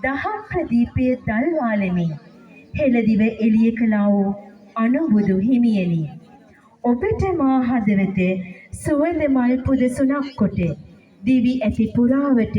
දහම් ප්‍රදීපය දල්වාලෙමි. හෙළදිව එළිය කළා වූ අනුබුදු හිමියනි. ඔබට මා හදවත සුවඳ මල් පුද සුනක් කොට දිවි ඇති පුරාවට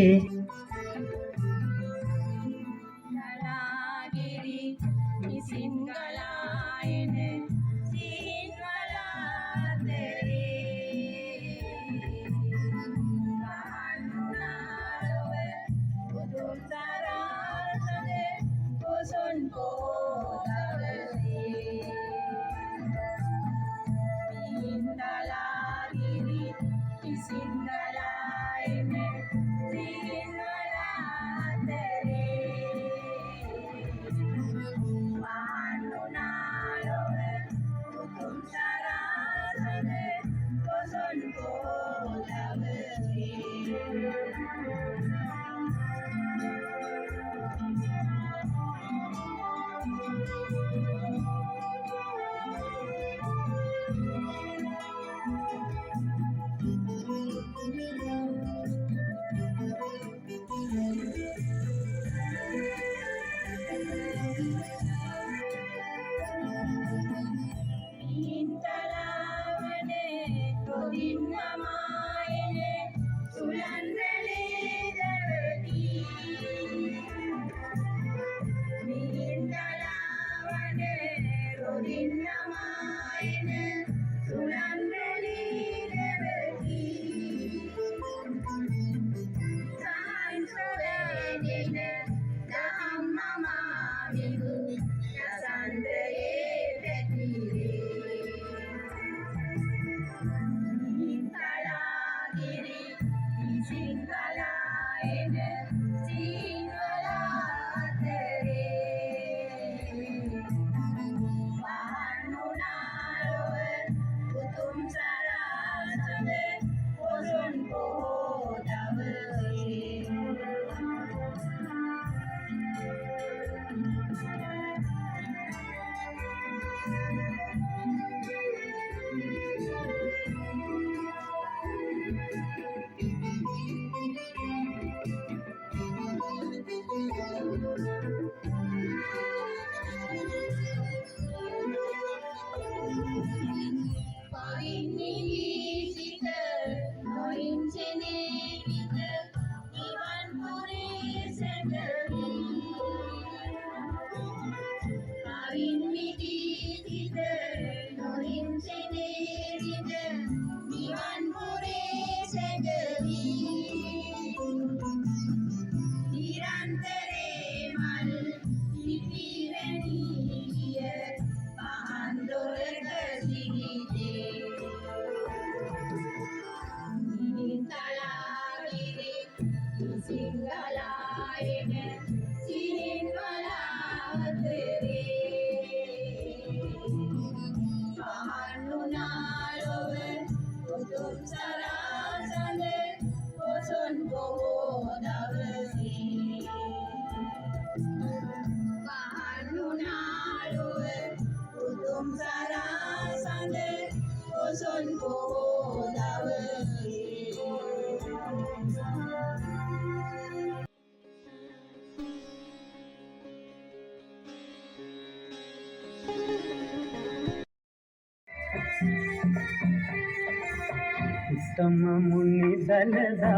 तम मुनि दलदा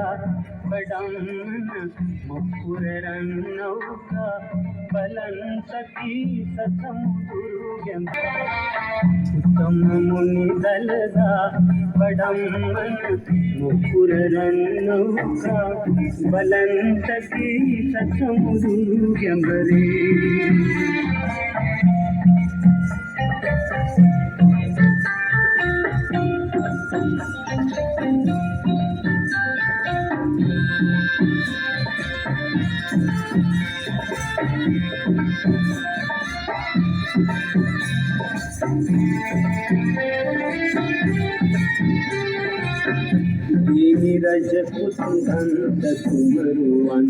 बडम्मन मुकुर रन्नौका बलन सखी सतमुरुगम तम मुनि दलदा बडम्मन मुकुर रन्नौका बलन सखी सतमुरुगम रे रजपुत कुमरुवन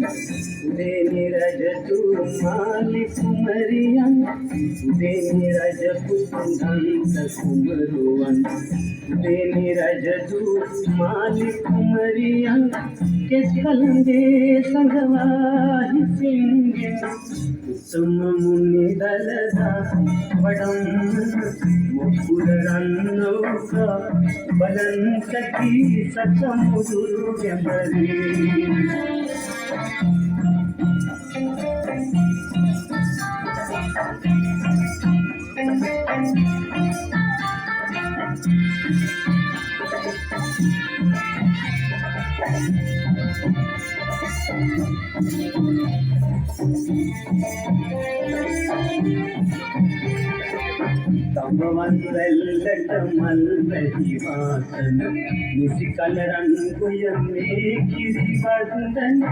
देनि रज तू माली कुमरियन देनि रजपुत कुमरुवन देनि रज तू माली कुमरियन කෙස් කලඹේ සංගවාහි සිංගෙන් උතුම් මුනි දලදා වඩම් මුකුර රන්නෝක බලන් සකී සතමුදුරු ගැඹරේ තඹවන් වැල්ලට මල් වැහි වාසන නිසි කලරන් කුයමේ කිරි වන්දන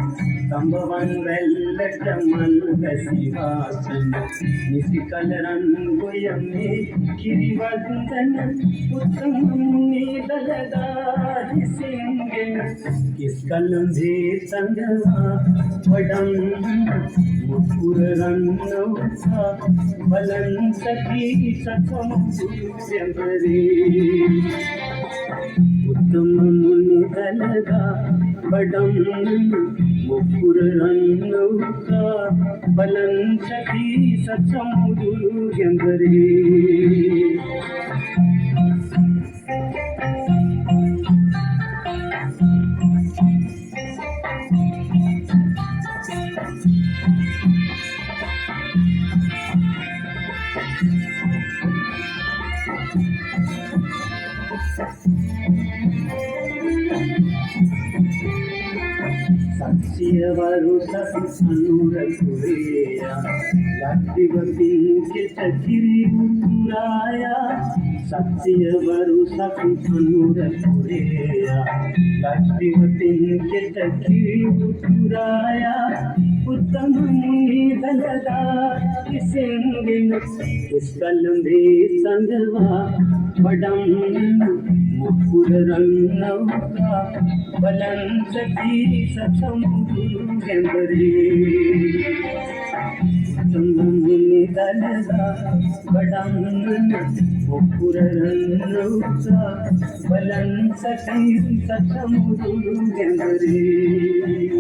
තඹවන් වැල්ලට මල් වැහි වාසන නිසි කලරන් කුයමේ කිරි වන්දන උත්තම මුනි දලදා හිසින්ගෙන කිස් කලඹේ සංගවා වඩම් මුකුර රන්නෝසා බලන් සකී සතමුදුරු ගැඹරේ උත්තම මුනි දලදා වඩම් මුකුර රන්නෝසා බලන් සකී සතමුදුරු ගැඹරේ සත්‍යවරු සසනුර කුරේයා ලක්දිවතින් කෙත කිරි උතුරායා සත්‍යවරු සසනුර කුරේයා ලක්දිවතින් කෙත කිරි උතුරායා උත්තම මුනි දලදා කිසෙන්ගෙන ඉස්කලඹේ සංගවා වඩම් මුකුර රන්නෝකා බලන් සකී සතමුදුරු ගැඹරේ උත්තම මුනි දලදා වඩම් මුකුර රන්නෝකා බලන් සකී සතමුදුරු ගැඹරේ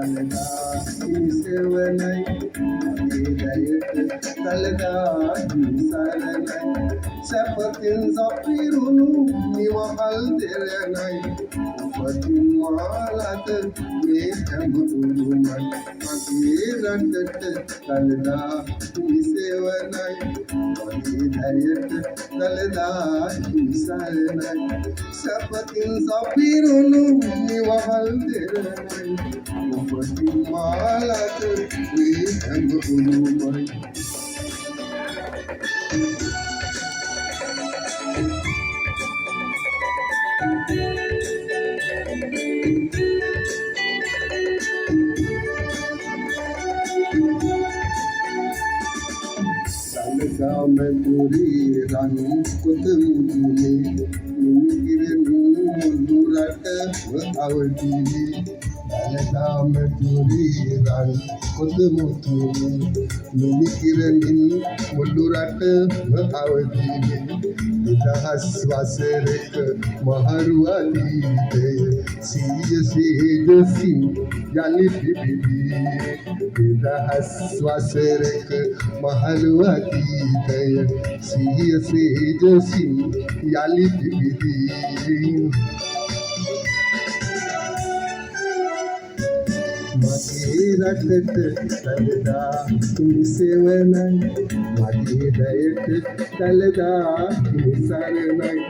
Talada Sevanai Hidayat Talada Saranai Sapatin Zapirunu Niwahal Deranai Upatin Malat Mehamuluman Magirandat Talada Sevanai Hidayat Talada Saranai Sapatin Zapirunu Niwahal Deranai Upatin Malat Mehamuluman Menduri rani kutmudune Ningirani mundurata avadili Dalada menduri rani kutmudune Ningirani mundurata avadili Dahas waserik maharwali te siya sejosi yali bibi Dahas waserik maharwali te siya sejosi yali bibi Magirat talada sevanai Magidayat talada saranai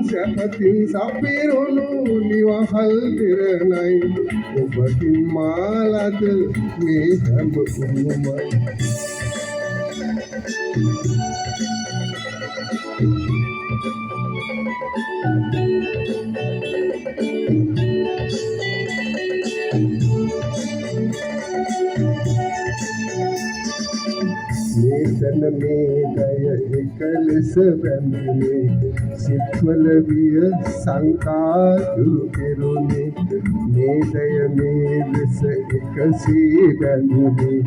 Sapatin sapironu niwahal diranai Upatin malat meham umai Medan medaya ekal sebandune Sitwal biya sankadu kerune Medaya medas ekasi bandune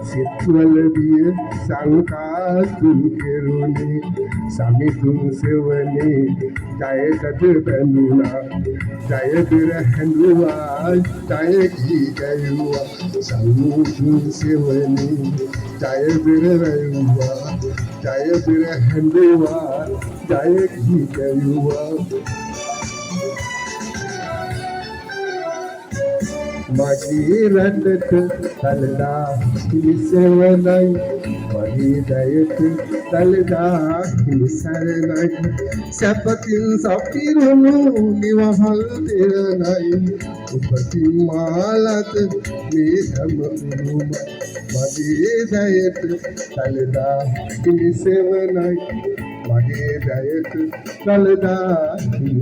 Sitwal biya sankadu kerune Samitun sevane jaya kad banduna Jaya birahanduwa jaya ki gayuwa Samitun sevane Jaya Birayuwa, Jaya Birahanduwa, Jaya Gigayuwa. Magirat talada sevanai, Magidayat talada saranai, Sapatin sapirunu niwahal deranai, Upatin malat meham uruma. Magidayat talada sevanai, Magidayat talada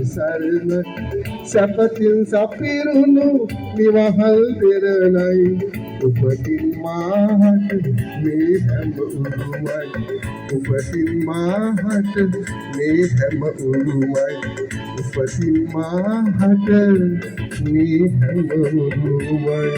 saranai, Sapatin sapirunu niwahal deranai, Upatin mahat meham urumai, Upatin mahat meham urumai, Upatin mahat meham urumai.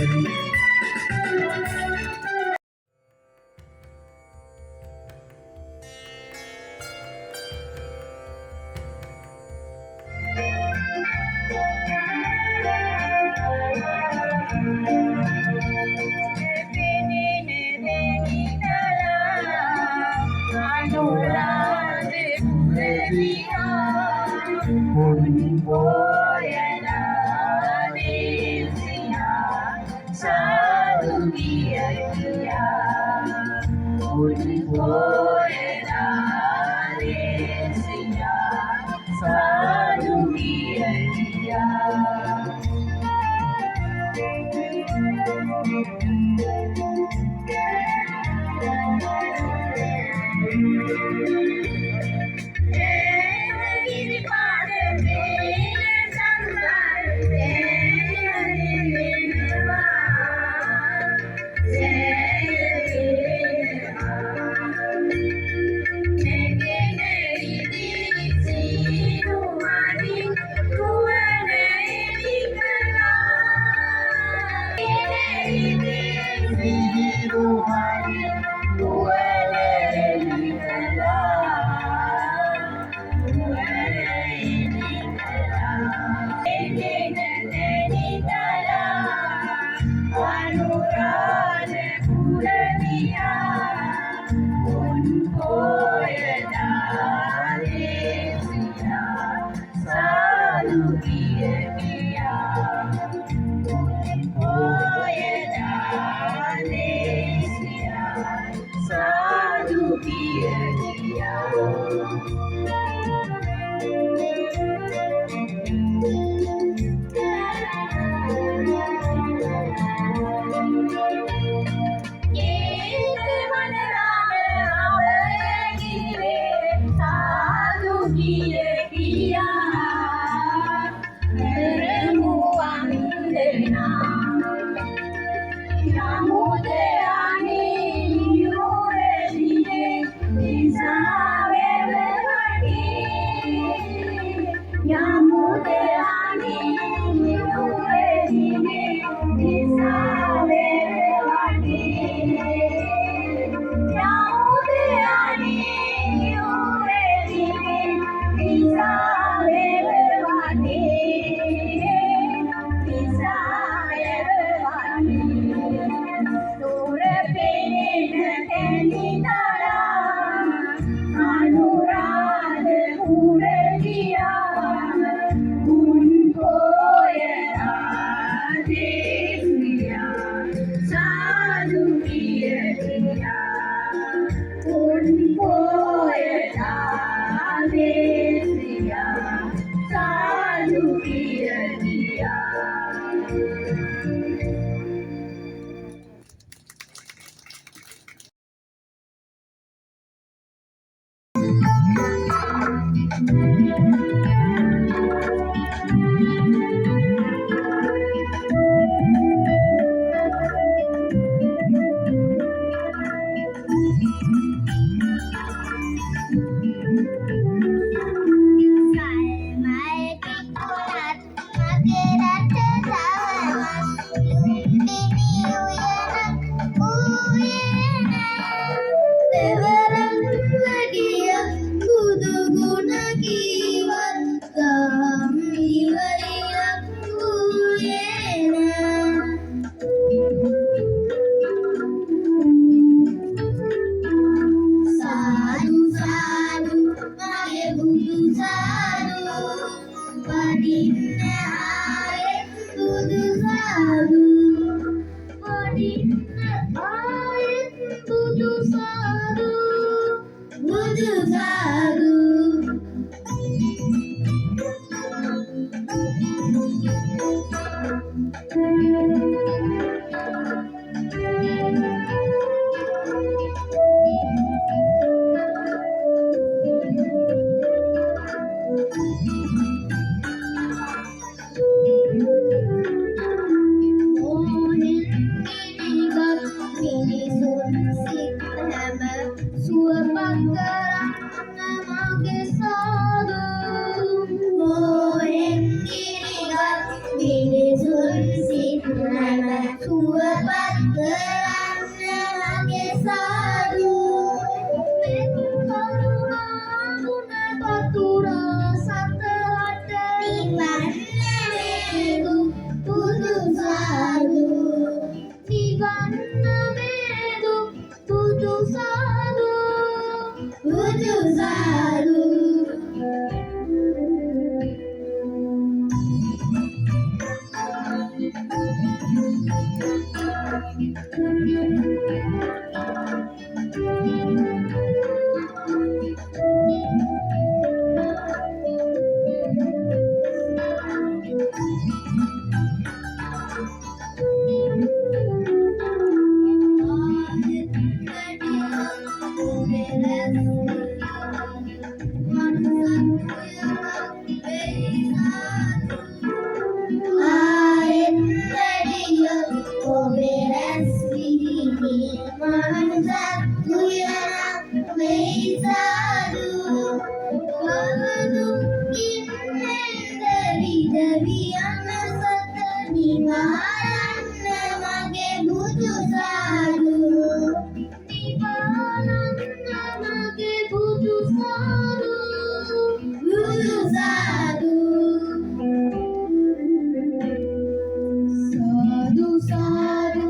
Sadu,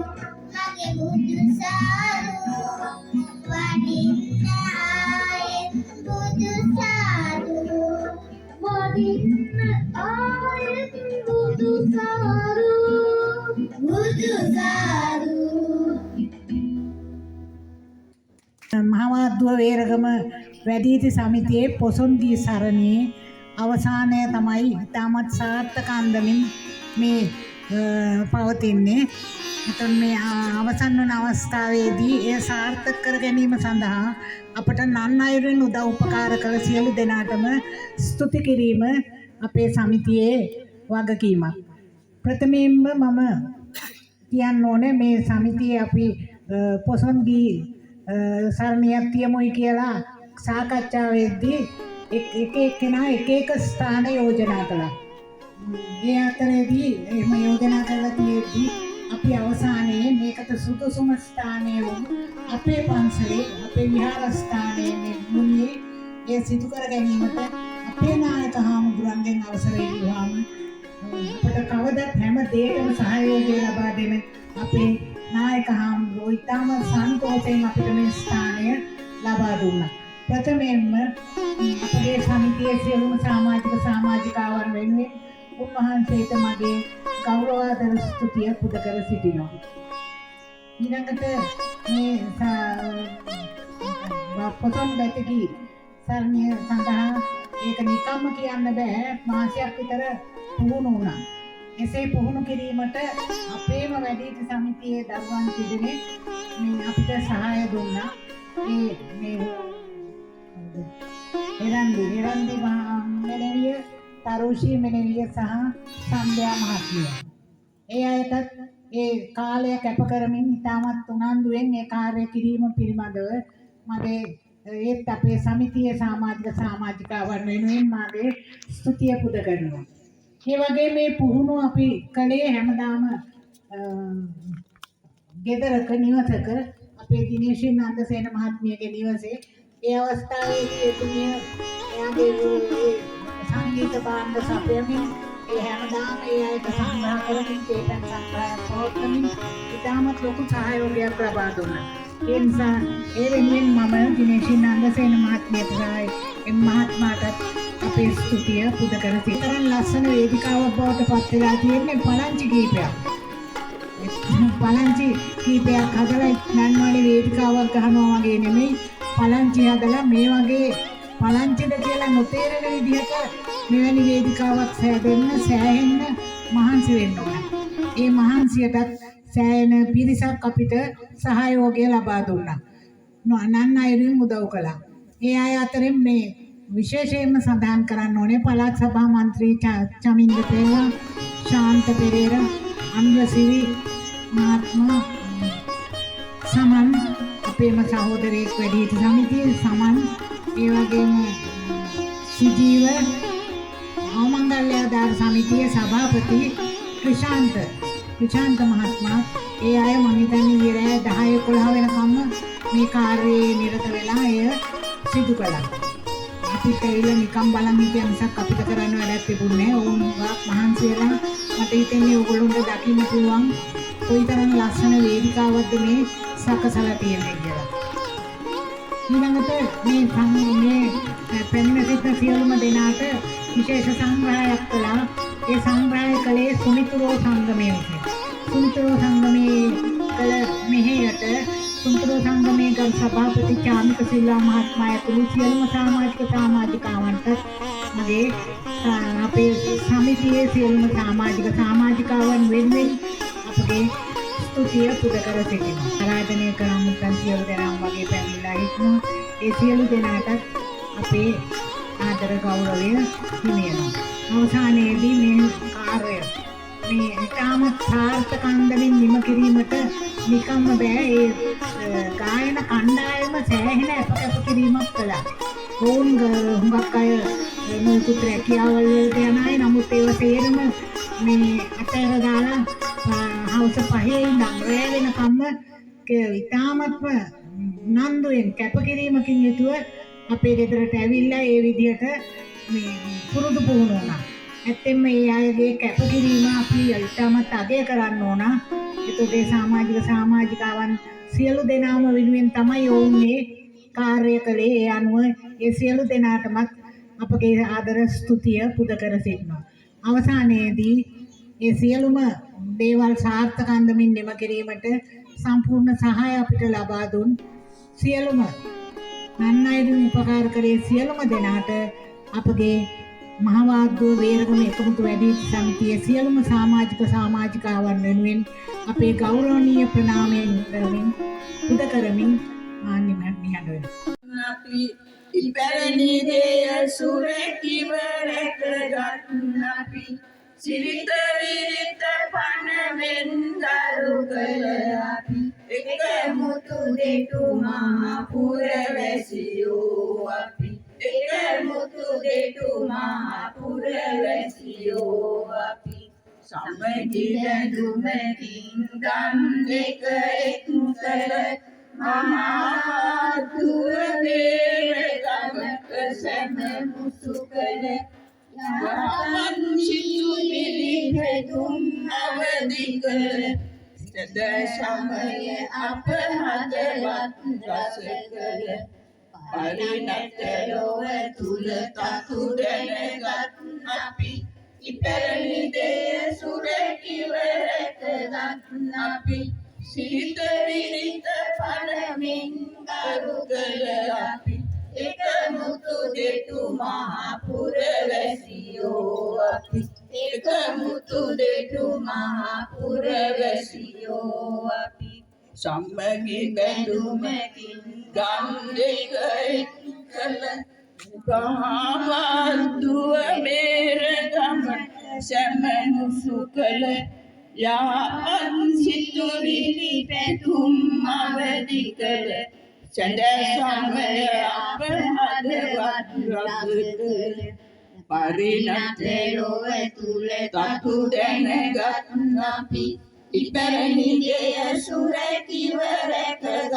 mage budu sadu, wadi ආයෙත් බුදු සාදු වදින්න ආයෙත් බුදු සාදු මහාමාධ්‍ය වේරගම වැඩිහිටි සමිතියේ පොසොන්දී සරණියේ අවසානය තමයි ඉතාමත් සාර්ථක අන්දමින් මේ පවතින්නේ. එතන මේ අවසන් වන අවස්ථාවේදී එය සාර්ථක කර ගැනීම සඳහා අපට නන් අයුරින් උදව් උපකාර කළ සියලු දෙනාටම ස්තුති කිරීම අපේ සමිතියේ වගකීමක්. ප්‍රථමයෙන්ම මම කියන්න ඕනේ මේ සමිතියේ අපි පොසොන්දී සරණියක් තියමුයි කියලා සාකච්ඡාවේදී එක එක්කෙනා එක ස්ථාන යෝජනා කළා. ඒ අතරේදී එහෙම යෝජනා කරලා තියෙද්දී අපි අවසානයේ මේකට සුදුසුම ස්ථානය වුණු අපේ පන්සලේ අපේ විහාරස්ථානයේ මේ මුන්නේ ඒ සිදු කර ගැනීමට අපේ නායක හාමුදුරන්ගෙන් අවසර ඉල්ලුවාම අපට කවදත් හැම දෙයකම සහයෝගය ලබා දෙන අපේ නායක හාමුදුරුවෝ ඉතාම සන්තෝෂයෙන් අපිට මේ ස්ථානය ලබා දුන්නා. ප්‍රථමයෙන්ම අපගේ සමිතියේ සියලුම සමාජිකාවන් වෙනුවෙන් උන්වහන්සේට මගේ ගෞරවාදර ස්තුතිය පුද කර සිටිනවා. ඊළඟට මේ පොසොන් බැටකි සරණිය සඳහා ඒක නිකම්ම කියන්න බෑ, මාසයක් විතර පුහුණු වුණා. එසේ පුහුණු කිරීමට අපේම වැඩිහිටි සමිතියේ දරුවන් තිබුණේ මේ අපිට සහාය දුන්නා. මේ එරන්දි මෙනෙවිය, තරුෂි මෙනෙවිය සහ සම්භ්‍යා මහත්මිය. ඒ අයටත් ඒ කාලය කැප කරමින් ඉතාමත් උනන්දුවෙන් මේ කාර්ය කිරීම පිළිබඳව මගේ ඒත් අපේ සමිතියේ සමාජිකාවන් වෙනුවෙන් මගේ ස්තුතිය පුද කරනවා. ඒ වගේ මේ පුහුණු අපි කලේ හැමදාම ගෙදරක නිවසක අපේ දිනේශී නන්දසේන මහත්මියගේ නිවසේ ඒ අවස්ථාවේදී එතුමිය එයාගේ සංගීත භාණ්ඩ සපයමින් ඒ හැමදාම ඒ අයට සංග්‍රහ කරමින් තේපන් සංග්‍රහයක් පවත්වමින් ඉතාමත් ලොකු සහයෝගයක් ලබා දුන්නා. ඒ නිසා ඒ වෙනුවෙන් මම දිනේශී නන්දසේන මහත්මියට සහ එම් මහත්මයාට අපේ ස්තුතිය පුද කර සිටින ලස්සන වේදිකාවක් බවට පත් වෙලා තියෙන්නේ පලංචි කීපයක්. පලංචි කීපයක් හදලා නන්වාලේ වේදිකාවක් ගහනවා වගේ නෙමෙයි, පලංචි හදලා මේ වගේ පලංචිද කියලා නොතේරෙන විදිහට මෙවැනි වේදිකාවක් සෑහෙන්න මහන්සි වෙන්න ඕන. ඒ මහන්සියටත් සෑහෙන පිරිසක් අපිට සහයෝගය ලබා දුන්නා. නන් අයුරින් උදව් කළා. ඒ අය අතරින් මේ විශේෂයෙන්ම සඳහන් කරන්න ඕනේ පළාත් සභා මන්ත්‍රී චමින්ද පෙරේරා, ශාන්ත පෙරේරා, අනුරසිරි මහත්මයා, සමන් අපේම සහෝදරයෙක් වැඩිහිටි සමිතියේ සමන්, ඒ වගේම සිජීව ආමංගල්‍යදාර සමිතියේ සභාපති ක්‍රිෂාන්ත මහත්මයා. ඒ අය මම හිතන්නේ ඊයේ 10-11 වෙනකම් මේ කාර්යයේ නිරත වෙලා එය සිදු කළා. අපිට ඒල නිකම් බලන් හිටිය මිසක් අපිට කරන්න වැඩක් තිබුණේ නැහැ. ඕන් මහන්සි වෙලා මට හිතෙන්නේ ඕගොල්ලොන්ට දකින්න පුළුවන් කොයිතරම් ලස්සන වේදිකාවක්ද මේ සකසලා තියෙන්නේ කියලා. ඊළඟට මේ පෙන්න සිට සියලුම දෙනාට විශේෂ සංග්‍රහයක් කළා. ඒ සංග්‍රහය කළේ සුමිතුරෝ සංගමයේ කළ මෙහෙයට සුමිතුරෝ සංගමයේ ගල් සභාපති චාමික සිල්වා මහත්මයා ඇතුළු සියලුම සමාජිකාවන්ට මගේ අපේ සමිතියේ සියලුම සමාජිකාවන් වෙනුවෙන් අපගේ ස්තුතිය පුද කර සිටිනවා. ආරාධනය කරමු සියලු දෙනාම වගේ පැමිණලා හිටමු. ඒ සියලු දෙනාටත් අපේ ආදර ගෞරවය හිමිවෙනවා. අවසානයේදී මේ කාර්යය මේ ඉතාමත් සාර්ථක අන්දමින් නිම කිරීමට නිකම්ම බෑ. ඒ ගායන කණ්ඩායම සෑහෙන අපකප කිරීමක් කළා. ඕන් හුඟක් අය මොකුත් රැකියාවල් වලට යන අය, නමුත් ඒව තේරම මේ අතර දාලා හවස 5 ඉඳන් රැ වෙනකම්ම ඉතාමත්ම නන්දුවෙන් කැපකිරීමකින් යුතුව අපේ ගෙදරට ඇවිල්ලා ඒ විදිහට මේ පුරුදු පුහුණු වුණා. ඇත්තෙන්ම මේ අයගේ කැපකිරීම අපි ඉතාමත් අගය කරන්න ඕන. ඒතකොට සමාජිකාවන් සියලු දෙනාම වෙනුවෙන් තමයි ඔවුන් මේ කාර්ය කළේ ඒ අනුව ඒ සියලු දෙනාටමත් අපගේ ආදර ස්තුතිය පුද කර සිටිනවා. අවසානයේදී ඒ සියලුම දේවල් සාර්ථක අන්දමින් නිම කිරීමට සම්පූර්ණ සහාය අපිට ලබා දුන් සියලුම නන්නයිදුන් උපකාර කරේ සියලුම දෙනාට අපගේ මහවාද්දුව වේරගම එකමුතු වැඩිහිටි සමිතියේ සියලුම සමාජිකාවන් වෙනුවෙන් අපේ ගෞරවනීය ප්‍රණාමයෙන් කරමින් පුද කරමින් නිහඬ වෙනවා. අපි ඉපැරණි දේය සුරකිව රැකගත් අපි සිරිත විරිත පනවෙන් දරු කළ අපි එකමුතු දෙටු මහා පුරවැසියෝ අපි එකමුතු දෙටු මහා පුරවැසියෝ අපි සමගි දැඳුමකින් ගම් දෙක එක් කළ මහා දුව වේරගමක සැම මුසු කළ යහපත් සිතු පිළිපැදුම් අවදි කළ සද සමය අප හදවත් රස කළ පරිණත ලොව තුල තතු දැනගත් අපි ඉපැරණි දේය සුරකිව රැකගත් අපි සිත විරිත පනමින් කරු කළ අපි එකමුතු දෙටු මහා පුරවැසියෝ අපි එකමුතු දෙටු මහා පුරවැසියෝ අපි සම්මගි බැඳුමකින් ගම් දෙක එක් කළ ගහවත්දුව බේරගම සැමනුසු කළ යහපත් සිතු විරිපැතුම් අවදි කළ සඳ සමය අප හදවත් රස කළ පරිණත ලොව තුල තතු දැනගත් අපි ඉපැරණි දේය සුරකිව රැකගත්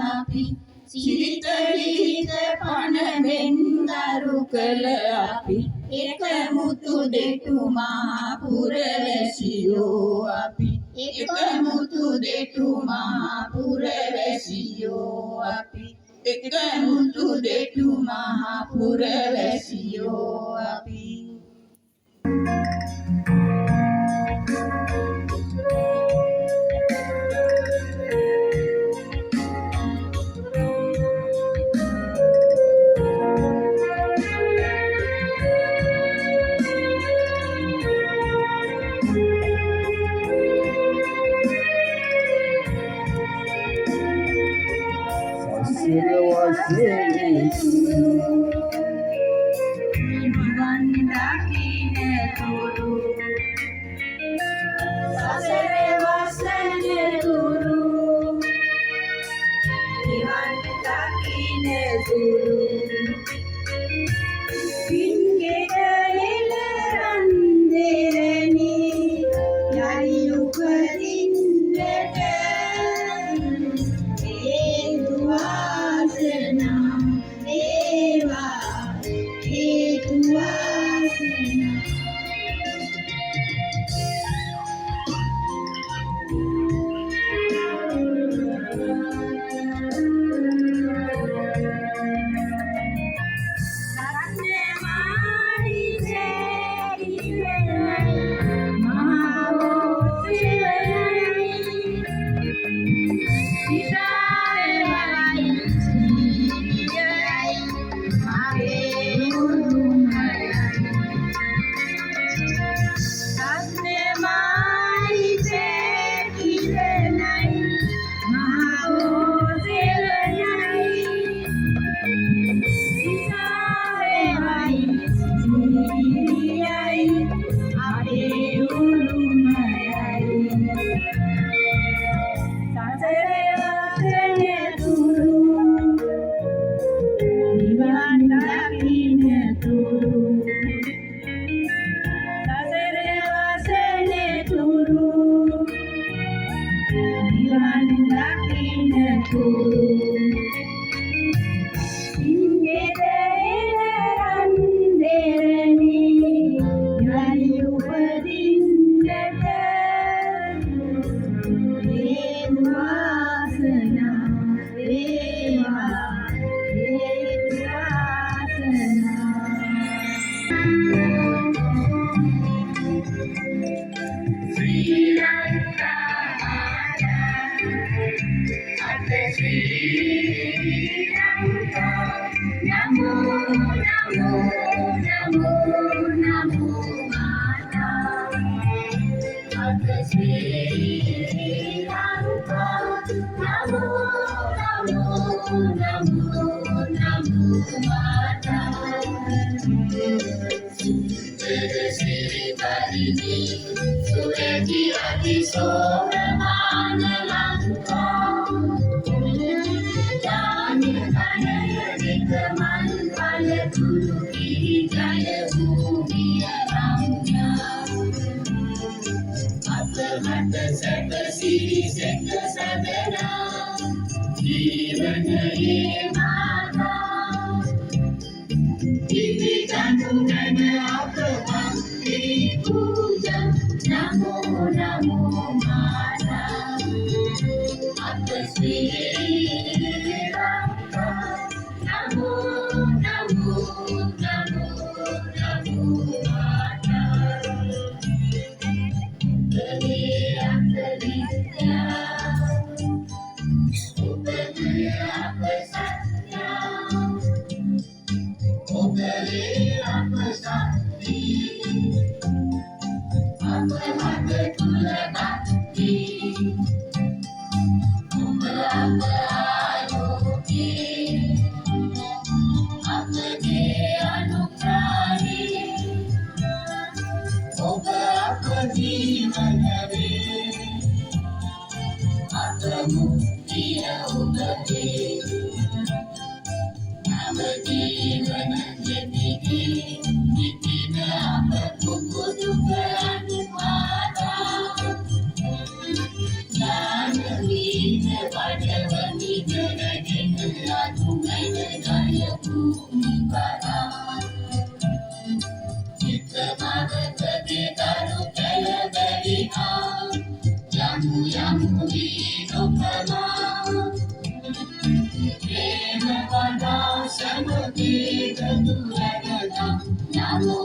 අපි සිරිත විරිත පනවෙන් දරු කළ අපි එකමුතු දෙටු මහා පුරවැසියෝ අපි එකමුතු දෙටු මහා පුරවැසියෝ අපි එකමුතු දෙටු මහා පුරවැසියෝ අපි Namo, namo, namo, namo Mata. Mata Sri Lanka. Namo, namo, namo, namo Mata. Sundara Sri Varini, Surati Adi Sobramana Lanka. Jana Tanaya Nikaman Pala Guru Kiri Jaya Bhumi Ramya. Mata Mata Sata Siri Sata Sadana, Jivana Ye Mata. Iti Kandungan Apa Bhakti Puja, Namo Namo Mata. Mata Sri Lanka. Namo, namo, namo, namo Mata. Belia Belia, Belia Besatya, Belia Besati, Mata Mata Kula Bakti, Mata Ayogi. Apne anuprani, oba apna jeevan re, apna muktiya ubade, nam jeevan jetiki, jitina apna kukudukan mata, janvi se vajavani janajin latungan gaya bhumi para. Yamu yamu vidopama, prema pada samudra duragata. Namo